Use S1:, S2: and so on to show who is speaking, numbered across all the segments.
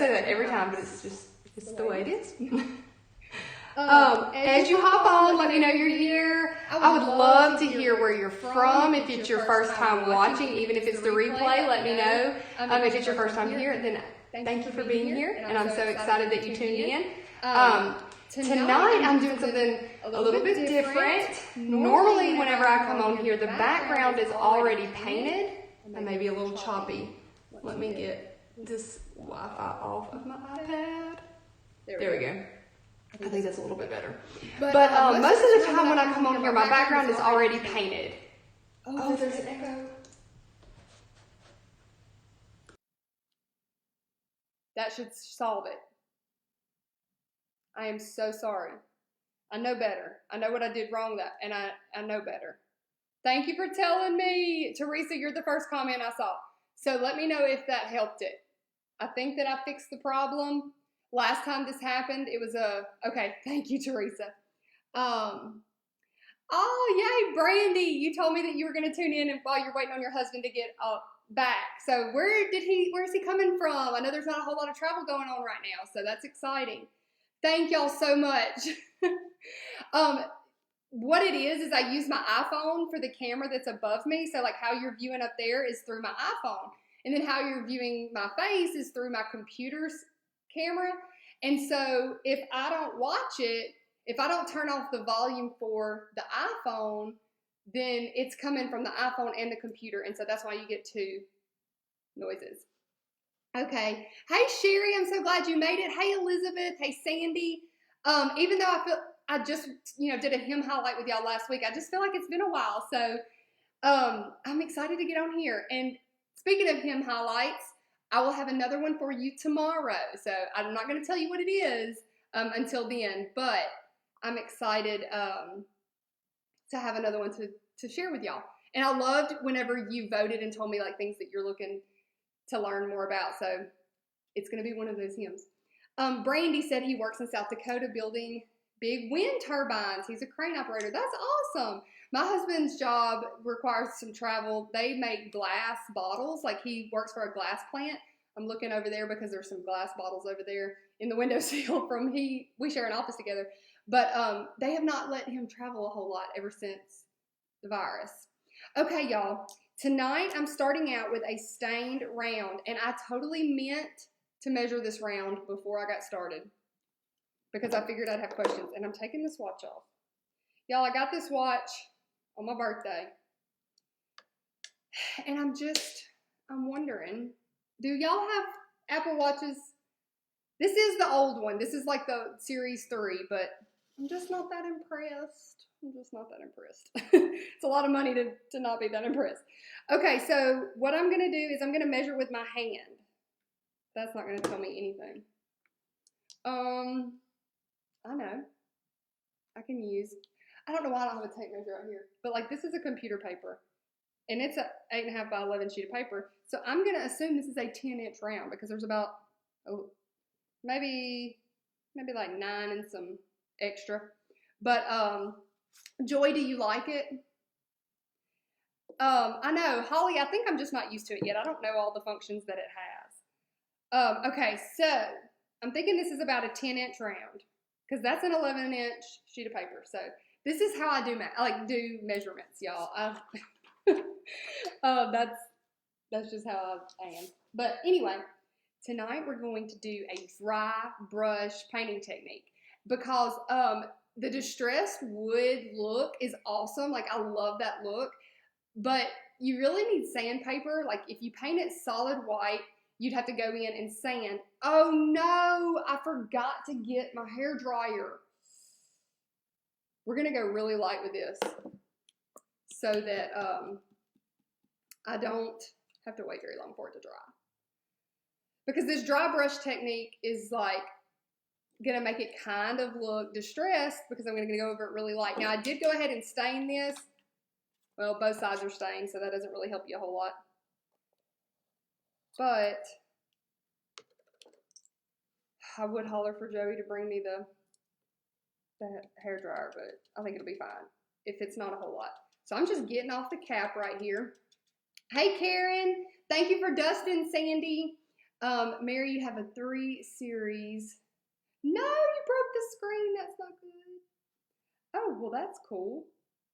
S1: say that every time, but it's the way it is. As you hop on, let me know you're here. I would love to hear where you're from. If it's your first time watching, even if it's the replay, let me know. If it's your first time here, then thank you for being here, and I'm so excited that you tuned in. Tonight I'm doing something a little bit different. Normally whenever I come on here, the background is already painted. I may be a little choppy. Let me get this Wi-Fi off of my iPad. There we go. I think that's a little bit better. But most of the time when I come on here, my background is already painted. Oh, there's an echo. That should solve it. I am so sorry. I know better. I know what I did wrong, and I know better. Thank you for telling me. Teresa, you're the first comment I saw. So let me know if that helped it. I think that I fixed the problem. Last time this happened, it was okay, thank you, Teresa. Oh, yay, Brandy. You told me that you were going to tune in while you're waiting on your husband to get back. So where is he coming from? I know there's not a whole lot of travel going on right now, so that's exciting. Thank y'all so much. What it is I use my iPhone for the camera that's above me. So like how you're viewing up there is through my iPhone. And then how you're viewing my face is through my computer's camera. And so if I don't watch it, if I don't turn off the volume for the iPhone, then it's coming from the iPhone and the computer. And so that's why you get two noises. Okay. Hey, Sherry, I'm so glad you made it. Hey, Elizabeth. Hey, Sandy. Even though I just, did a hymn highlight with y'all last week, I just feel like it's been a while. So I'm excited to get on here. And speaking of hymn highlights, I will have another one for you tomorrow. So I'm not going to tell you what it is until then, but I'm excited to have another one to share with y'all. And I loved whenever you voted and told me like things that you're looking to learn more about. So it's going to be one of those hymns. Brandy said he works in South Dakota building big wind turbines. He's a crane operator. That's awesome. My husband's job requires some travel. They make glass bottles. Like he works for a glass plant. I'm looking over there because there's some glass bottles over there in the windowsill we share an office together. But they have not let him travel a whole lot ever since the virus. Okay, y'all. Tonight I'm starting out with a stained round, and I totally meant to measure this round before I got started because I figured I'd have questions. And I'm taking this watch off. Y'all, I got this watch on my birthday, and I'm wondering, do y'all have Apple Watches? This is the old one. This is like the Series 3, but I'm just not that impressed. It's a lot of money to not be that impressed. Okay, so what I'm going to do is I'm going to measure with my hand. That's not going to tell me anything. I know. I don't know why I don't have a tape measure out here, but like this is a computer paper, and it's a 8.5 by 11 sheet of paper. So I'm going to assume this is a 10-inch round because there's about, maybe like 9 and some extra. But, Joy, do you like it? I know, Holly, I think I'm just not used to it yet. I don't know all the functions that it has. Okay, so I'm thinking this is about a 10-inch round because that's an 11-inch sheet of paper. So this is how I do measurements, y'all. That's just how I am. But anyway, tonight we're going to do a dry brush painting technique because the distressed wood look is awesome. Like I love that look, but you really need sandpaper. Like if you paint it solid white, you'd have to go in and sand. Oh no, I forgot to get my hair dryer. We're going to go really light with this so that I don't have to wait very long for it to dry. Because this dry brush technique is like going to make it kind of look distressed because I'm going to go over it really light. Now I did go ahead and stain this. Well, both sides are stained, so that doesn't really help you a whole lot. But I would holler for Joey to bring me the hair dryer, but I think it'll be fine if it's not a whole lot. So I'm just getting off the cap right here. Hey, Karen. Thank you for dusting, Sandy. Mary, you have a 3 series. No, you broke the screen. That's not good. Oh, well, that's cool.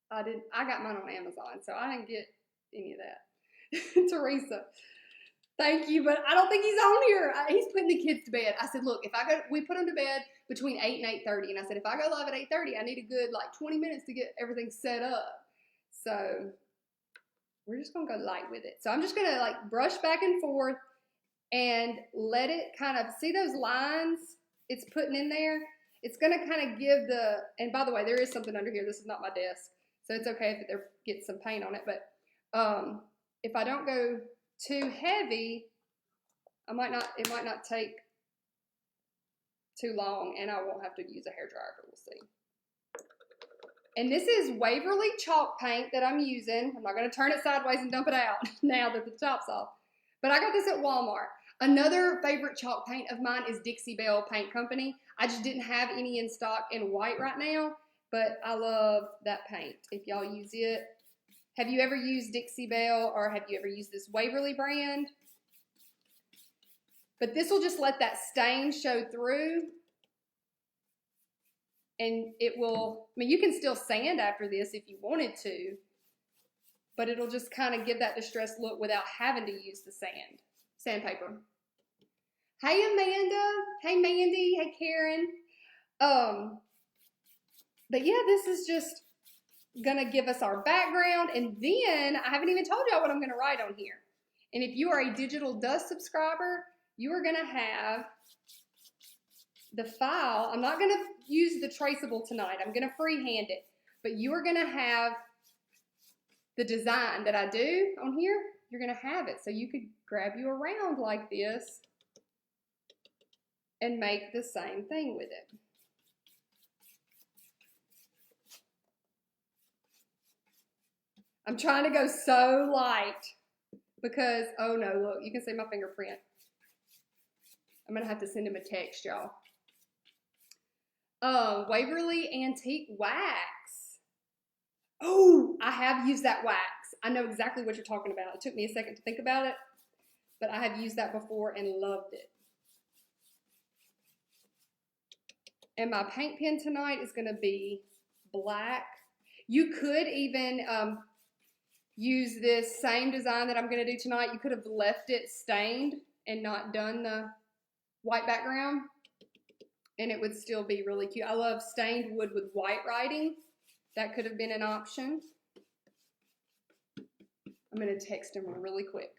S1: I got mine on Amazon, so I didn't get any of that. Teresa, thank you, but I don't think he's on here. He's putting the kids to bed. I said, look, we put them to bed between 8 and 8:30, and I said, if I go live at 8:30, I need a good, 20 minutes to get everything set up. So we're just going to go light with it. So I'm just going to, brush back and forth and let it kind of, see those lines it's putting in there? It's going to kind of give and by the way, there is something under here. This is not my desk, so it's okay if there gets some paint on it, but if I don't go too heavy, it might not take too long, and I won't have to use a hairdryer, but we'll see. And this is Waverly chalk paint that I'm using. I'm not going to turn it sideways and dump it out now that the top's off, but I got this at Walmart. Another favorite chalk paint of mine is Dixie Belle Paint Company. I just didn't have any in stock in white right now, but I love that paint. If y'all use it, have you ever used Dixie Belle, or have you ever used this Waverly brand? But this will just let that stain show through, and it will, you can still sand after this if you wanted to, but it'll just kind of give that distressed look without having to use the sandpaper. Hey, Amanda. Hey, Mandy. Hey, Karen. But yeah, this is just gonna give us our background, and then I haven't even told y'all what I'm gonna write on here. And if you are a Digital Dust subscriber, you are gonna have the file. I'm not gonna use the traceable tonight. I'm gonna freehand it, but you are gonna have the design that I do on here. You're gonna have it, so you could grab you a round like this and make the same thing with it. I'm trying to go so light because, oh no, look, you can see my fingerprint. I'm gonna have to send him a text, y'all. Waverly Antique Wax. Oh, I have used that wax. I know exactly what you're talking about. It took me a second to think about it, but I have used that before and loved it. And my paint pen tonight is gonna be black. You could even use this same design that I'm gonna do tonight. You could have left it stained and not done the white background, and it would still be really cute. I love stained wood with white writing. That could have been an option. I'm gonna text him really quick.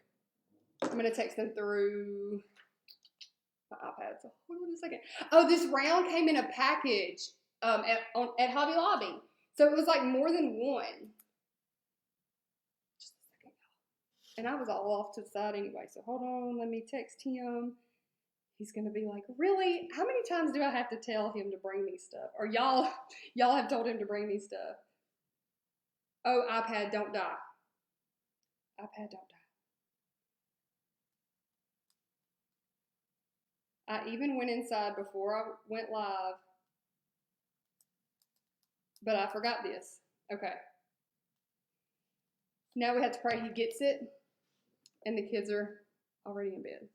S1: I'm gonna text him through my iPad, so hold on a second. Oh, this round came in a package at Hobby Lobby. So it was more than one. Just a second, y'all. And I was all off to the side anyway, so hold on, let me text him. He's gonna be like, really? How many times do I have to tell him to bring me stuff? Or y'all have told him to bring me stuff. Oh, iPad, don't die. iPad, don't die. I even went inside before I went live, but I forgot this. Okay. Now we have to pray he gets it, and the kids are already in bed.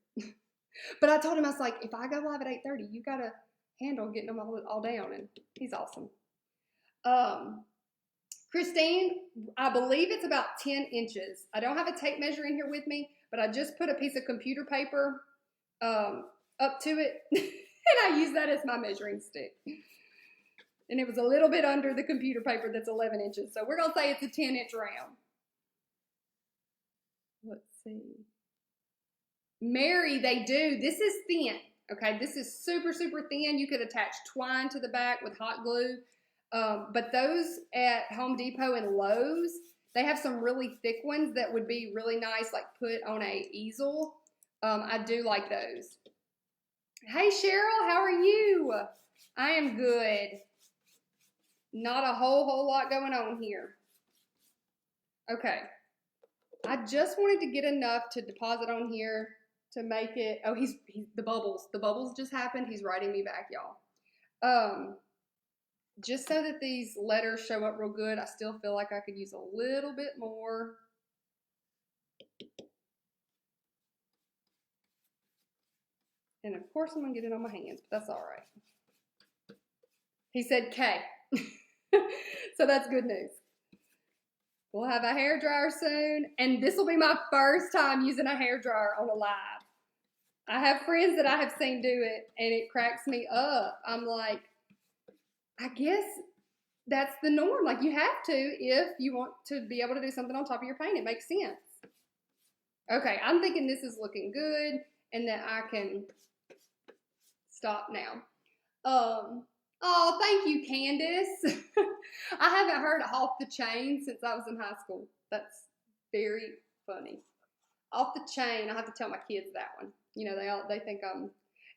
S1: But I told him, I was like, if I go live at 8:30, you got to handle getting them all down, and he's awesome. Christine, I believe it's about 10 inches. I don't have a tape measure in here with me, but I just put a piece of computer paper up to it, and I use that as my measuring stick. And it was a little bit under the computer paper that's 11 inches, so we're going to say it's a 10-inch round. Let's see. Mary, they do. This is thin, okay? This is super, super thin. You could attach twine to the back with hot glue, but those at Home Depot and Lowe's, they have some really thick ones that would be really nice, put on a easel. I do like those. Hey, Cheryl, how are you? I am good. Not a whole lot going on here. Okay. I just wanted to get enough to deposit on here to make it. Oh, he's the bubbles. The bubbles just happened. He's writing me back, y'all. Just so that these letters show up real good, I still feel like I could use a little bit more. And of course I'm gonna get it on my hands, but that's all right. He said K. So that's good news. We'll have a hair dryer soon, and this will be my first time using a hair dryer on a live. I have friends that I have seen do it, and it cracks me up. I'm like, I guess that's the norm. Like, you have to if you want to be able to do something on top of your paint. It makes sense. Okay, I'm thinking this is looking good, and that I can stop now. Oh, thank you, Candace. I haven't heard off the chain since I was in high school. That's very funny. Off the chain, I have to tell my kids that one. You know, they think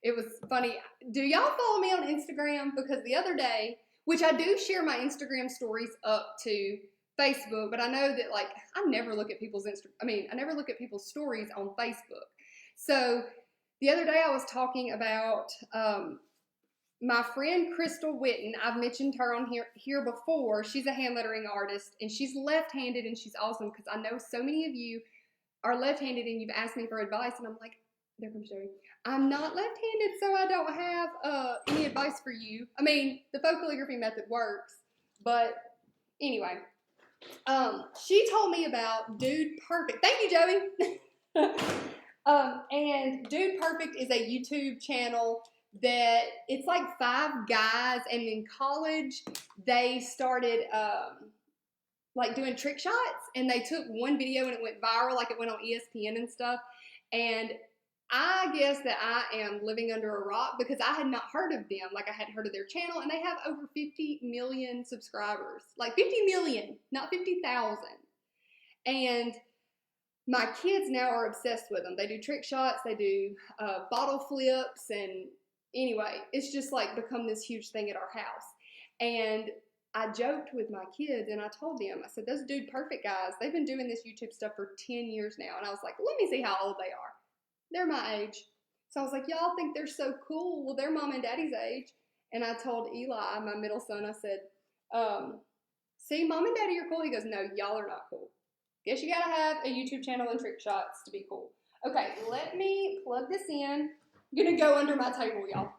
S1: it was funny. Do y'all follow me on Instagram? Because the other day, which I do share my Instagram stories up to Facebook, but I know that, like, I never look at people's I never look at people's stories on Facebook. So the other day I was talking about my friend Crystal Witten. I've mentioned her on here before. She's a hand lettering artist, and she's left-handed, and she's awesome because I know so many of you are left-handed and you've asked me for advice, and I'm like, there comes Joey. I'm not left-handed, so I don't have any advice for you. I mean, the faux calligraphy method works, but anyway, she told me about Dude Perfect. Thank you, Joey. And Dude Perfect is a YouTube channel that it's like 5 guys, and in college they started like doing trick shots, and they took one video and it went viral, like it went on ESPN and stuff. And I guess that I am living under a rock because I had not heard of them. Like, I hadn't heard of their channel, and they have over 50 million subscribers. Like 50 million, not 50,000. And my kids now are obsessed with them. They do trick shots, they do bottle flips, and anyway, it's just like become this huge thing at our house. And I joked with my kids, and I told them, I said, those Dude Perfect guys, they've been doing this YouTube stuff for 10 years now. And I was like, let me see how old they are. They're my age. So I was like, y'all think they're so cool. Well, they're mom and daddy's age. And I told Eli, my middle son, I said, see, mom and daddy are cool. He goes, no, y'all are not cool. Guess you gotta have a YouTube channel and trick shots to be cool. Okay, let me plug this in. I'm gonna go under my table, y'all.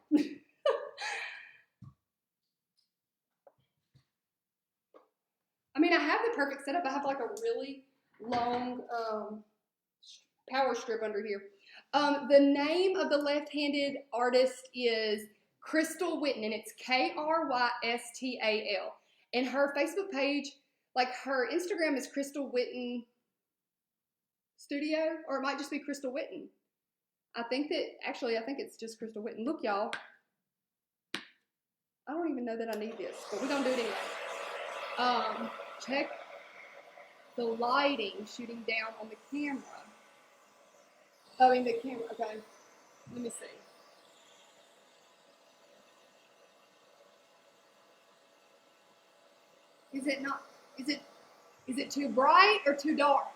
S1: I mean, I have the perfect setup. I have like a really long power strip under here. The name of the left-handed artist is Crystal Witten, and it's Krystal. And her Facebook page, like her Instagram is Crystal Witten Studio, or it might just be Crystal Witten. I think it's just Crystal Witten. Look, y'all. I don't even know that I need this, but we're gonna do it anyway. Check the lighting shooting down on the camera. The camera, okay. Let me see. Is it too bright or too dark?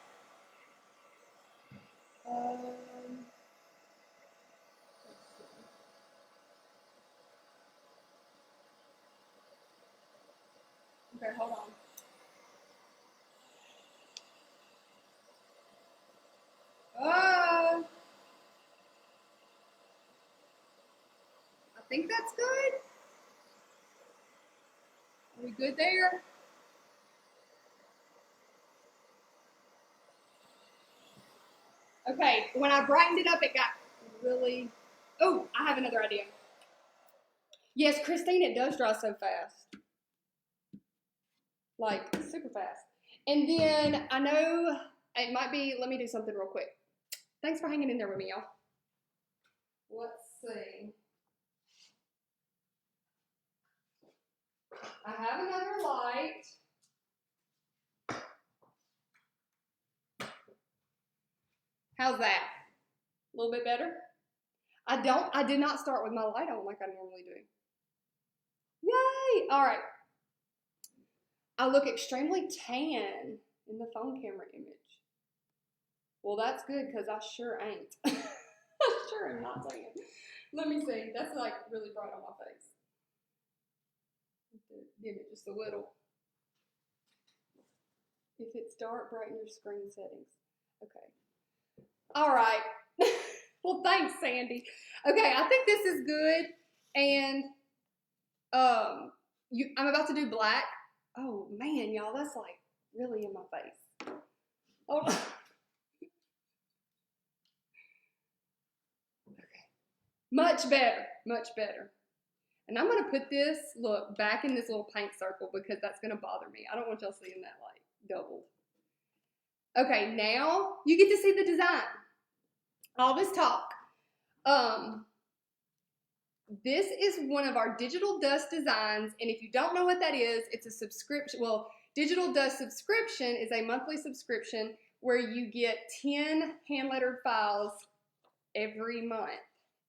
S1: Okay, hold on. I think that's good. Are we good there? Okay, when I brightened it up, it got really... Oh, I have another idea. Yes, Christine, it does dry so fast. Like, super fast. And then, I know it might be... Let me do something real quick. Thanks for hanging in there with me, y'all. Let's see. I have another light. How's that? A little bit better? I did not start with my light on like I normally do. Yay! All right. I look extremely tan in the phone camera image. Well, that's good because I sure ain't. I sure am not tan. Let me see. That's like really bright on my face. Dim it just a little. If it's dark, brighten your screen settings. Okay. All right. Well, Well, thanks, Sandy. Okay, I think this is good. And I'm about to do black. Oh man, y'all, that's like really in my face. Oh. Okay. Much better, much better. And I'm gonna put this, look, back in this little paint circle because that's gonna bother me. I don't want y'all seeing that like doubled. Okay, now you get to see the design. All this talk. This is one of our digital dust designs, and if you don't know what that is, it's a subscription. Well, digital dust subscription is a monthly subscription where you get 10 hand-lettered files every month.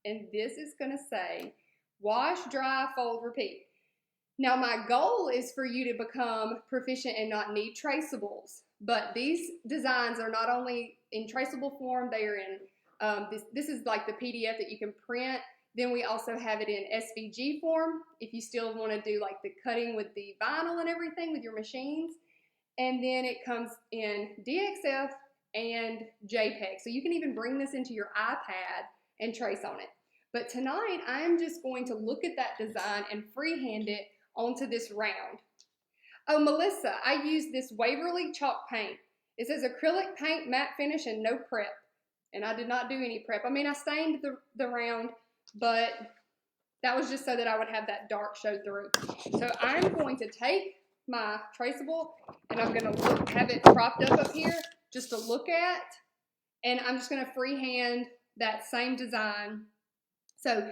S1: And this is gonna say, wash, dry, fold, repeat. Now, my goal is for you to become proficient and not need traceables, but these designs are not only in traceable form, they are in, this is like the PDF that you can print. Then we also have it in SVG form if you still want to do like the cutting with the vinyl and everything with your machines. And then it comes in DXF and JPEG. So you can even bring this into your iPad and trace on it. But tonight, I'm just going to look at that design and freehand it onto this round. Oh, Melissa, I used this Waverly chalk paint. It says acrylic paint, matte finish, and no prep. And I did not do any prep. I mean, I stained the round, but that was just so that I would have that dark show through. So I'm going to take my traceable and I'm going to have it propped up here just to look at. And I'm just going to freehand that same design. So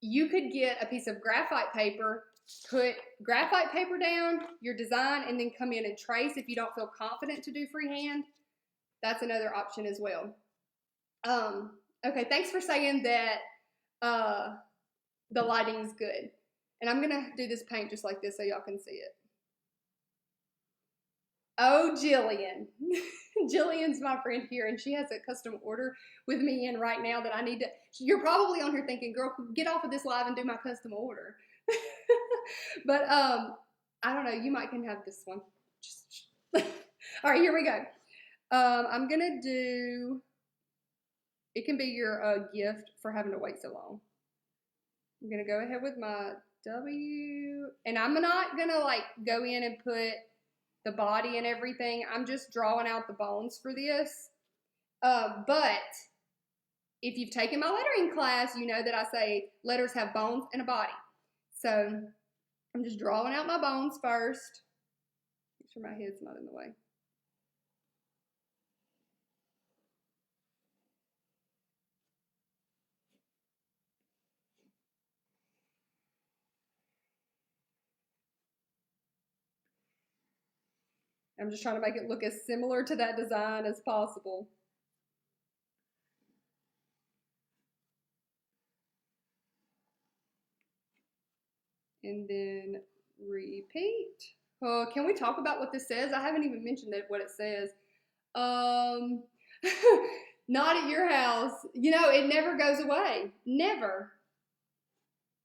S1: you could get a piece of graphite paper, put graphite paper down, your design, and then come in and trace if you don't feel confident to do freehand. That's another option as well. Okay, thanks for saying that the lighting is good. And I'm gonna do this paint just like this so y'all can see it. Oh, Jillian. Jillian's my friend here, and she has a custom order with me in right now that I need to, you're probably on here thinking, girl, get off of this live and do my custom order. But I don't know, you might can have this one. All right, here we go. I'm gonna do, it can be your gift for having to wait so long. I'm gonna go ahead with my W, and I'm not gonna like go in and put the body and everything. I'm just drawing out the bones for this. But if you've taken my lettering class, you know that I say letters have bones and a body. So I'm just drawing out my bones first. Make sure my head's not in the way. I'm just trying to make it look as similar to that design as possible. And then repeat. Can we talk about what this says? I haven't even mentioned what it says. Not at your house. You know, it never goes away. Never.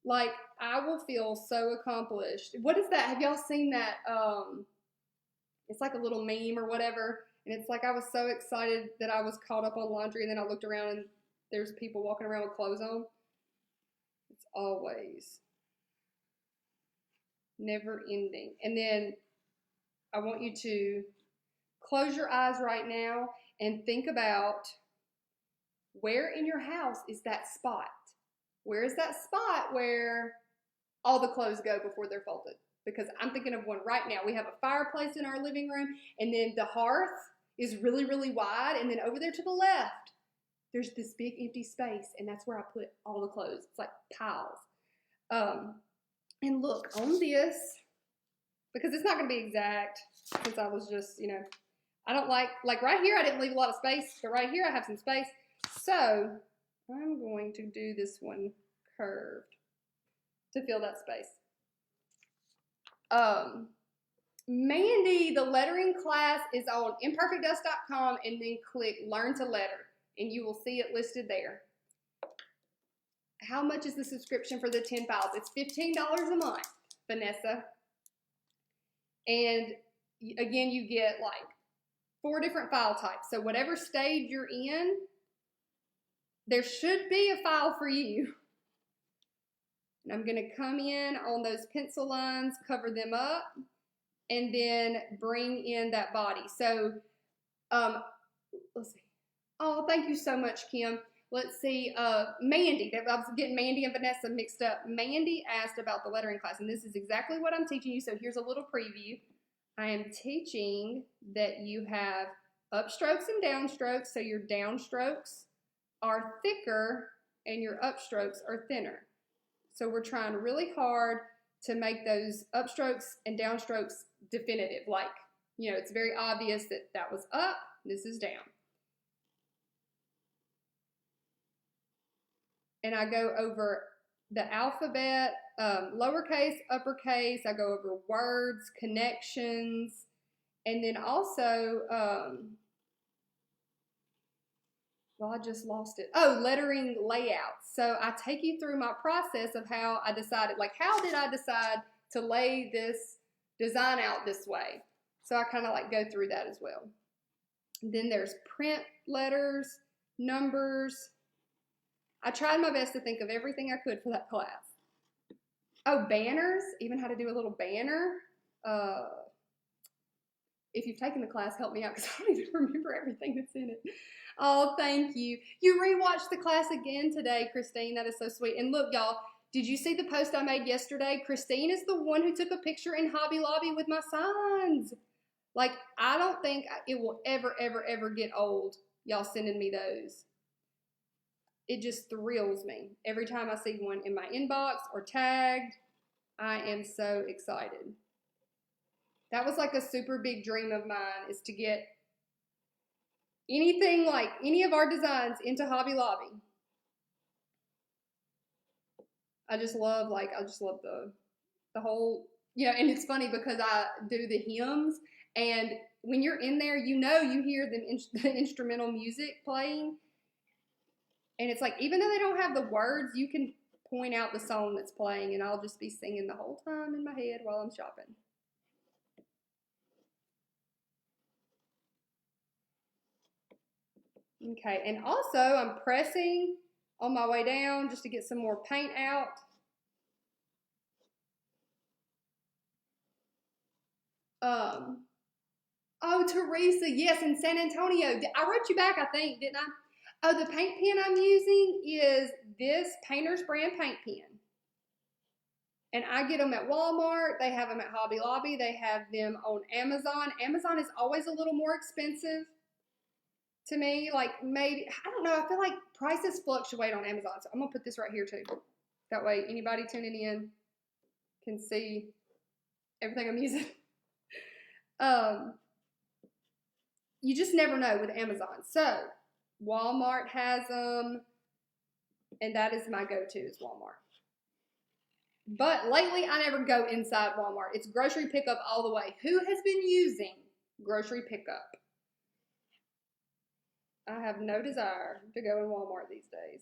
S1: Like, I will feel so accomplished. What is that? Have y'all seen that? It's like a little meme or whatever. And it's like I was so excited that I was caught up on laundry, and then I looked around and there's people walking around with clothes on. It's always never ending. And then I want you to close your eyes right now and think about where in your house is that spot? Where is that spot where all the clothes go before they're folded? Because I'm thinking of one right now. We have a fireplace in our living room, and then the hearth is really, really wide, and then over there to the left, there's this big empty space, and that's where I put all the clothes. It's like piles. And look, on this, because it's not going to be exact, since I was just, you know, I don't like right here, I didn't leave a lot of space, but right here I have some space. So I'm going to do this one curved to fill that space. Mandy, the lettering class is on imperfectdust.com, and then click Learn to Letter, and you will see it listed there. How much is the subscription for the 10 files? It's $15 a month, Vanessa. And again, you get like 4 different file types. So whatever stage you're in, there should be a file for you. And I'm gonna come in on those pencil lines, cover them up, and then bring in that body. So, let's see. Oh, thank you so much, Kim. Let's see, Mandy, I was getting Mandy and Vanessa mixed up. Mandy asked about the lettering class, and this is exactly what I'm teaching you, so here's a little preview. I am teaching that you have upstrokes and downstrokes, so your downstrokes are thicker and your upstrokes are thinner. So we're trying really hard to make those upstrokes and downstrokes definitive, like, you know, it's very obvious that that was up, this is down. And I go over the alphabet, lowercase, uppercase. I go over words, connections, and then also, well, I just lost it. Oh, lettering layouts. So I take you through my process of how I decided, like, how did I decide to lay this design out this way? So I kind of like go through that as well. Then there's print letters, numbers. I tried my best to think of everything I could for that class. Oh, banners, even how to do a little banner. If you've taken the class, help me out because I don't even remember everything that's in it. Oh, thank you. You rewatched the class again today, Christine. That is so sweet. And look, y'all, did you see the post I made yesterday? Christine is the one who took a picture in Hobby Lobby with my signs. Like, I don't think it will ever, ever, ever get old, y'all sending me those. It just thrills me. Every time I see one in my inbox or tagged, I am so excited. That was like a super big dream of mine, is to get anything like any of our designs into Hobby Lobby. I just love the whole, you know, and it's funny because I do the hymns, and when you're in there, you know, you hear the instrumental music playing. And it's like, even though they don't have the words, you can point out the song that's playing, and I'll just be singing the whole time in my head while I'm shopping. Okay, and also I'm pressing on my way down just to get some more paint out. Oh, Teresa, yes, in San Antonio. I wrote you back, I think, didn't I? Oh, the paint pen I'm using is this Painter's Brand paint pen. And I get them at Walmart. They have them at Hobby Lobby. They have them on Amazon. Amazon is always a little more expensive to me. Like, maybe, I don't know, I feel like prices fluctuate on Amazon. So I'm going to put this right here too. That way anybody tuning in can see everything I'm using. You just never know with Amazon. So Walmart has them, and that is my go-to is Walmart. But lately, I never go inside Walmart. It's grocery pickup all the way. Who has been using grocery pickup? I have no desire to go in Walmart these days.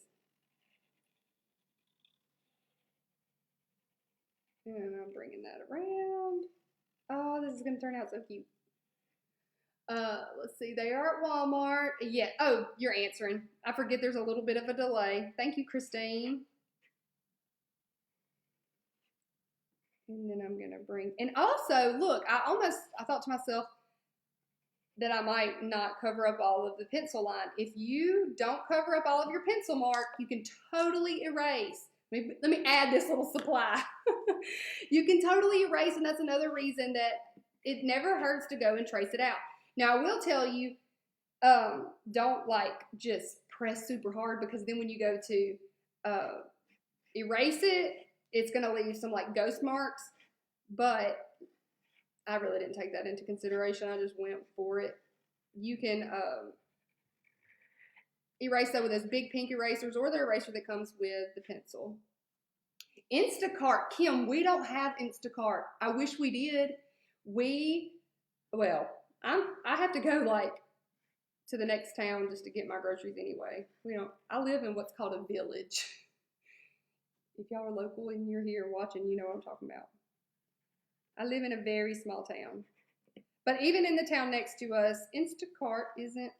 S1: And I'm bringing that around. Oh, this is going to turn out so cute. Let's see. They are at Walmart. Yeah. Oh, you're answering. I forget there's a little bit of a delay. Thank you, Christine. And then I'm going to bring, and also, look, I thought to myself that I might not cover up all of the pencil line. If you don't cover up all of your pencil mark, you can totally erase. Let me add this little supply. You can totally erase, and that's another reason that it never hurts to go and trace it out. Now, I will tell you, don't like just press super hard, because then when you go to erase it, it's going to leave some like ghost marks, but I really didn't take that into consideration. I just went for it. You can erase that with those big pink erasers or the eraser that comes with the pencil. Instacart, Kim, we don't have Instacart. I wish we did. I have to go like to the next town just to get my groceries anyway. I live in what's called a village. If y'all are local and you're here watching, you know what I'm talking about. I live in a very small town. But even in the town next to us, Instacart isn't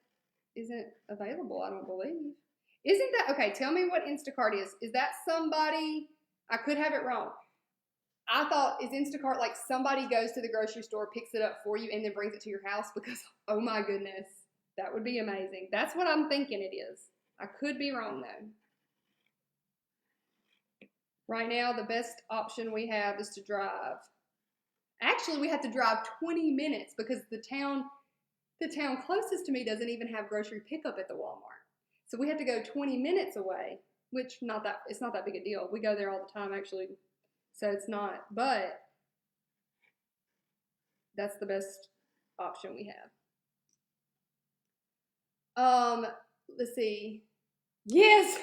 S1: available, I don't believe. Isn't that, okay, tell me what Instacart is. Is that somebody, I could have it wrong. I thought, is Instacart like somebody goes to the grocery store, picks it up for you, and then brings it to your house? Because, oh my goodness, that would be amazing. That's what I'm thinking it is. I could be wrong though. Right now, the best option we have is to drive. Actually, we have to drive 20 minutes because the town closest to me doesn't even have grocery pickup at the Walmart. So we have to go 20 minutes away, which it's not that big a deal. We go there all the time actually. So it's not, but that's the best option we have. Let's see. Yes,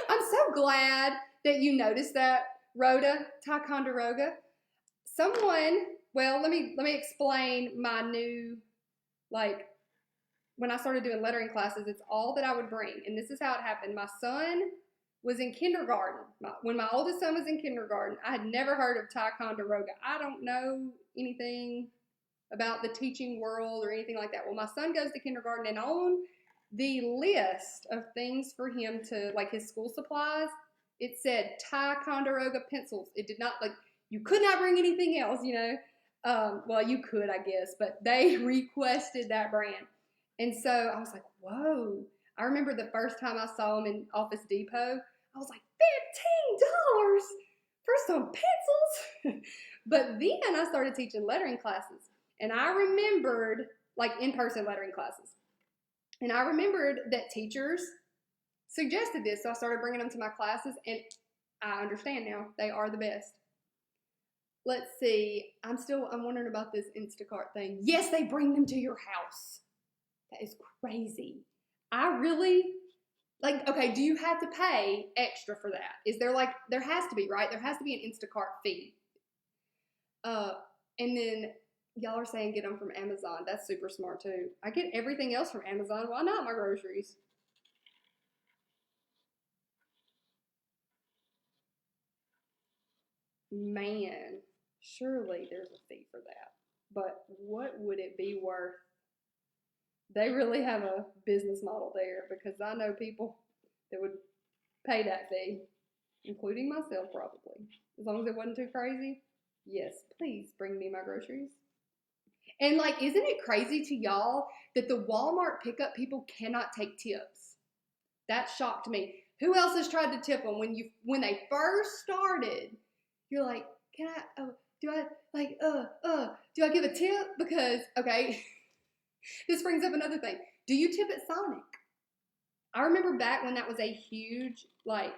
S1: I'm so glad that you noticed that, Rhoda, Ticonderoga. Well, let me explain my new, like, when I started doing lettering classes, it's all that I would bring. And this is how it happened. My son was in kindergarten. When my oldest son was in kindergarten, I had never heard of Ticonderoga. I don't know anything about the teaching world or anything like that. Well, my son goes to kindergarten, and on the list of things for him to, like his school supplies, it said Ticonderoga pencils. It did not, like, you could not bring anything else, you know. Well, you could, I guess, but they requested that brand. And so I was like, whoa. I remember the first time I saw them in Office Depot, I was like, $15 for some pencils. But then I started teaching lettering classes. And I remembered, like in-person lettering classes. And I remembered that teachers suggested this. So I started bringing them to my classes. And I understand now. They are the best. Let's see. I'm wondering about this Instacart thing. Yes, they bring them to your house. That is crazy. I really, like, okay, do you have to pay extra for that? Is there, like, there has to be, right? There has to be an Instacart fee. And then y'all are saying get them from Amazon. That's super smart too. I get everything else from Amazon. Why not my groceries? Man, surely there's a fee for that. But what would it be worth? They really have a business model there, because I know people that would pay that fee, including myself probably. As long as it wasn't too crazy. Yes, please bring me my groceries. And, like, isn't it crazy to y'all that the Walmart pickup people cannot take tips? That shocked me. Who else has tried to tip them when they first started? You're like, do I give a tip? Because, okay, this brings up another thing. Do you tip at Sonic? I remember back when that was a huge, like,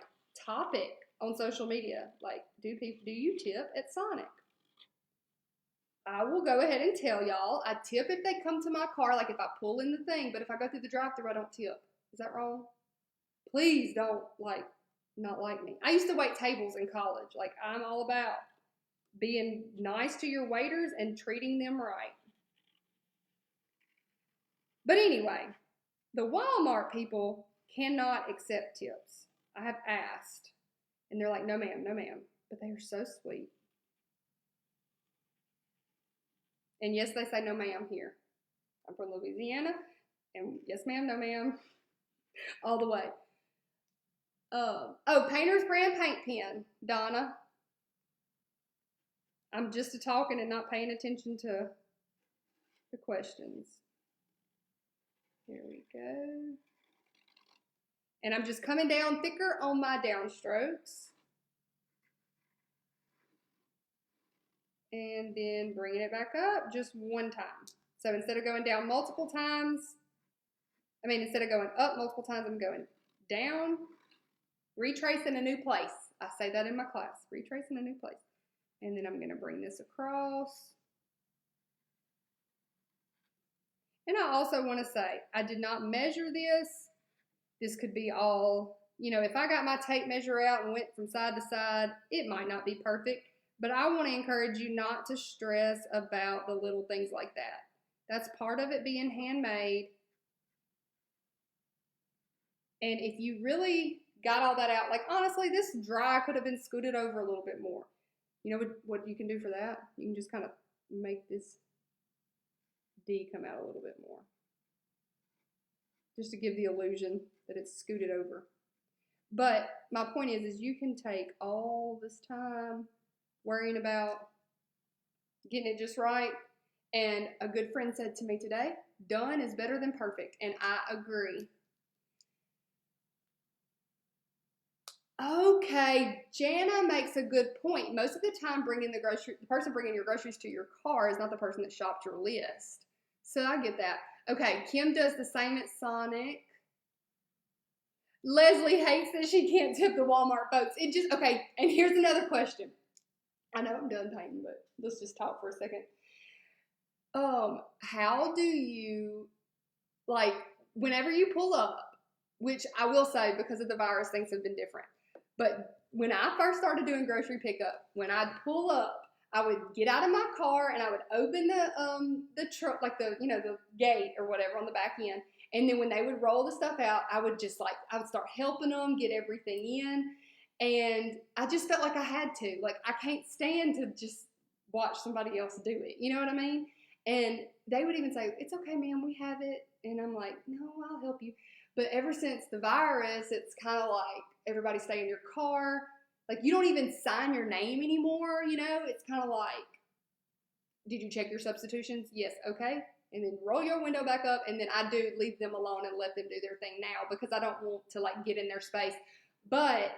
S1: topic on social media. Like, do you tip at Sonic? I will go ahead and tell y'all, I tip if they come to my car, like if I pull in the thing, but if I go through the drive-thru, I don't tip. Is that wrong? Please don't, not like me. I used to wait tables in college. Like, I'm all about being nice to your waiters and treating them right. But anyway, the Walmart people cannot accept tips. I have asked, and they're like, no ma'am, no ma'am. But they are so sweet. And yes, they say no ma'am here. I'm from Louisiana, and yes ma'am, no ma'am, all the way. Painter's brand paint pen, Donna. I'm just talking and not paying attention to the questions. Here we go. And I'm just coming down thicker on my downstrokes. And then bringing it back up just one time. So instead of going down multiple times, instead of going up multiple times, I'm going down, retracing a new place. I say that in my class, retracing a new place. And then I'm going to bring this across. And I also want to say, I did not measure this. This could be all, if I got my tape measure out and went from side to side, it might not be perfect. But I want to encourage you not to stress about the little things like that. That's part of it being handmade. And if you really got all that out, like honestly, this dry could have been scooted over a little bit more. You know what you can do for that? You can just kind of make this D come out a little bit more. Just to give the illusion that it's scooted over. But my point is you can take all this time worrying about getting it just right. And a good friend said to me today, done is better than perfect. And I agree. Okay, Jana makes a good point. Most of the time, the person bringing your groceries to your car is not the person that shopped your list. So I get that. Okay, Kim does the same at Sonic. Leslie hates that she can't tip the Walmart folks. Okay, and here's another question. I know I'm done painting, but let's just talk for a second. How do you, like, whenever you pull up, which I will say because of the virus, things have been different. But when I first started doing grocery pickup, when I'd pull up, I would get out of my car and I would open the truck, like the gate or whatever on the back end. And then when they would roll the stuff out, I would start helping them get everything in. And I just felt like I had to. Like, I can't stand to just watch somebody else do it. You know what I mean? And they would even say, it's okay, ma'am, we have it. And I'm like, no, I'll help you. But ever since the virus, it's kind of like everybody stay in your car. Like, you don't even sign your name anymore, It's kind of like, did you check your substitutions? Yes, okay. And then roll your window back up, and then I do leave them alone and let them do their thing now because I don't want to, get in their space. But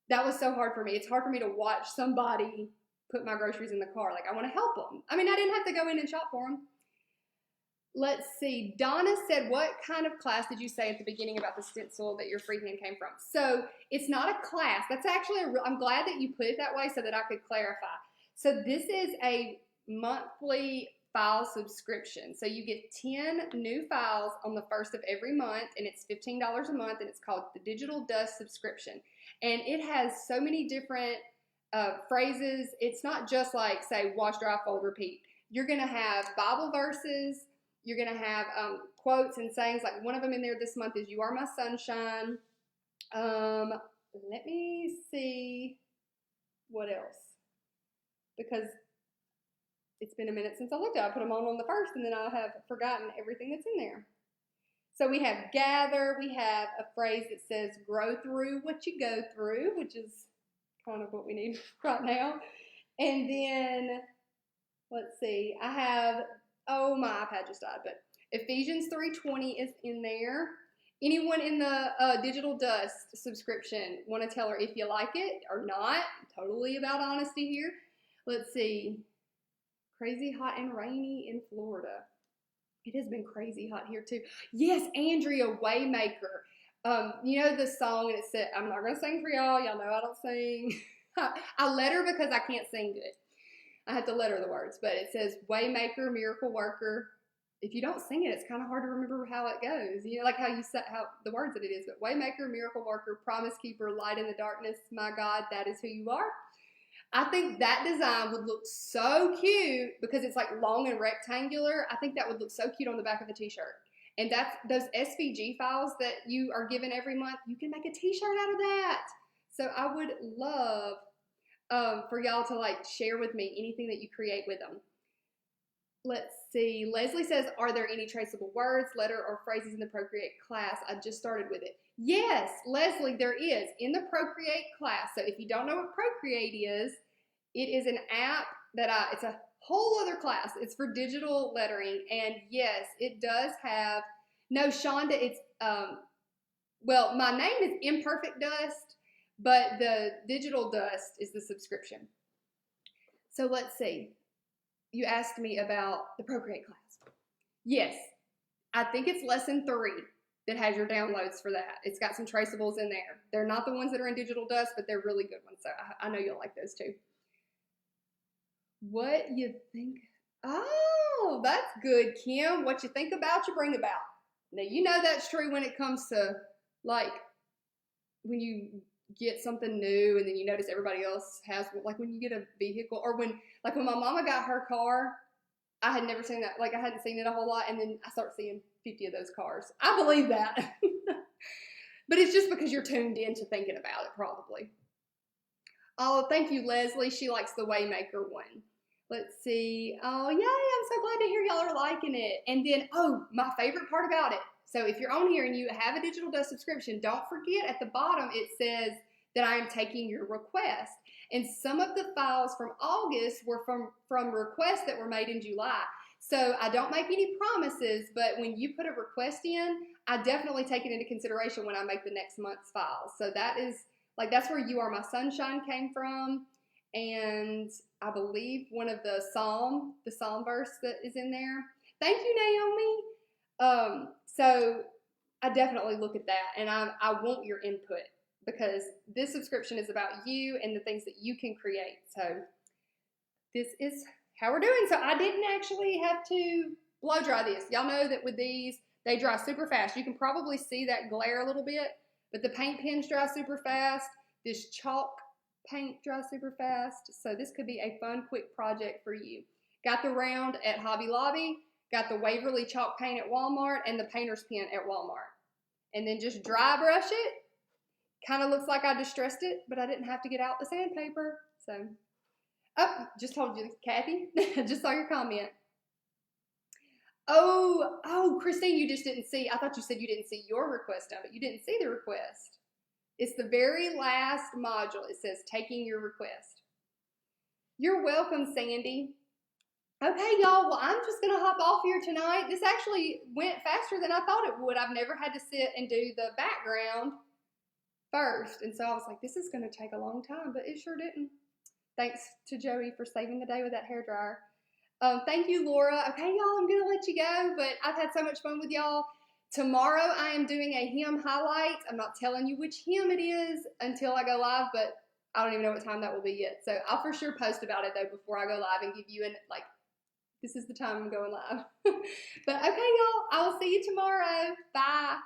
S1: that was so hard for me. It's hard for me to watch somebody put my groceries in the car. Like, I want to help them. I mean, I didn't have to go in and shop for them. Let's see. Donna said, what kind of class did you say at the beginning about the stencil that your freehand came from? So it's not a class. That's actually I'm glad that you put it that way so that I could clarify. So this is a monthly file subscription. So you get 10 new files on the first of every month, and it's $15 a month, and it's called the Digital Dust subscription. And it has so many different phrases. It's not just like, say, wash, dry, fold, repeat. You're going to have Bible verses. You're going to have quotes and sayings. Like, one of them in there this month is, you are my sunshine. Let me see what else. Because it's been a minute since I looked at it. I put them on the first, and then I have forgotten everything that's in there. So we have gather. We have a phrase that says grow through what you go through, which is kind of what we need right now. And then, let's see, I have, my iPad just died, but Ephesians 3:20 is in there. Anyone in the Digital Dust subscription want to tell her if you like it or not? Totally about honesty here. Let's see. Crazy hot and rainy in Florida. It has been crazy hot here too. Yes, Andrea Waymaker. You know the song, and it said, I'm not going to sing for y'all. Y'all know I don't sing. I let her because I can't sing good. I have to let her the words. But it says, Waymaker, miracle worker. If you don't sing it, it's kind of hard to remember how it goes. Like how you set how the words that it is. But Waymaker, miracle worker, promise keeper, light in the darkness. My God, that is who you are. I think that design would look so cute because it's like long and rectangular. I think that would look so cute on the back of a t-shirt. And that's those SVG files that you are given every month. You can make a t-shirt out of that. So I would love for y'all to share with me anything that you create with them. Let's see. Leslie says, are there any traceable words, letter, or phrases in the Procreate class? I just started with it. Yes, Leslie, there is in the Procreate class. So if you don't know what Procreate is, it is an app that it's a whole other class. It's for digital lettering. And yes, it does have, no, Shonda, it's, well, my name is Imperfect Dust, but the Digital Dust is the subscription. So let's see. You asked me about the Procreate class. Yes, I think it's lesson 3 that has your downloads for that. It's got some traceables in there. They're not the ones that are in Digital Dust, but they're really good ones. So I know you'll like those too. What you think? Oh, that's good, Kim. What you think about, you bring about. Now, you know that's true when it comes to, when you get something new and then you notice everybody else has, when you get a vehicle, or when my mama got her car, I had never seen that. I hadn't seen it a whole lot, and then I start seeing 50 of those cars. I believe that. But it's just because you're tuned in to thinking about it, probably. Oh, thank you, Leslie. She likes the Waymaker one. Let's see. Oh, yay, I'm so glad to hear y'all are liking it. And then, my favorite part about it, So if you're on here and you have a digital dust subscription, don't forget at the bottom it says that I am taking your request. And some of the files from August were from requests that were made in July. So I don't make any promises, but when you put a request in, I definitely take it into consideration when I make the next month's files. So that is, like, that's where You Are My Sunshine came from. And I believe one of the psalm verse that is in there. Thank you, Naomi. So I definitely look at that, and I want your input, because this subscription is about you and the things that you can create. So this is how we're doing. So I didn't actually have to blow dry this. Y'all know that with these, they dry super fast. You can probably see that glare a little bit, but the paint pens dry super fast. This chalk paint dries super fast. So this could be a fun, quick project for you. Got the round at Hobby Lobby, got the Waverly chalk paint at Walmart, and the painter's pen at Walmart. And then just dry brush it. Kind of looks like I distressed it, but I didn't have to get out the sandpaper. So, oh, just told you, Kathy. Just saw your comment. Oh, Christine, you just didn't see. I thought you said you didn't see your request of it. You didn't see the request. It's the very last module. It says taking your request. You're welcome, Sandy. Okay, y'all, well, I'm just going to hop off here tonight. This actually went faster than I thought it would. I've never had to sit and do the background first. And so I was like, this is going to take a long time, but it sure didn't. Thanks to Joey for saving the day with that hairdryer. Thank you, Laura. Okay, y'all, I'm going to let you go, but I've had so much fun with y'all. Tomorrow I am doing a hymn highlight. I'm not telling you which hymn it is until I go live, but I don't even know what time that will be yet. So I'll for sure post about it, though, before I go live and give you this is the time I'm going live. But okay, y'all, I will see you tomorrow. Bye.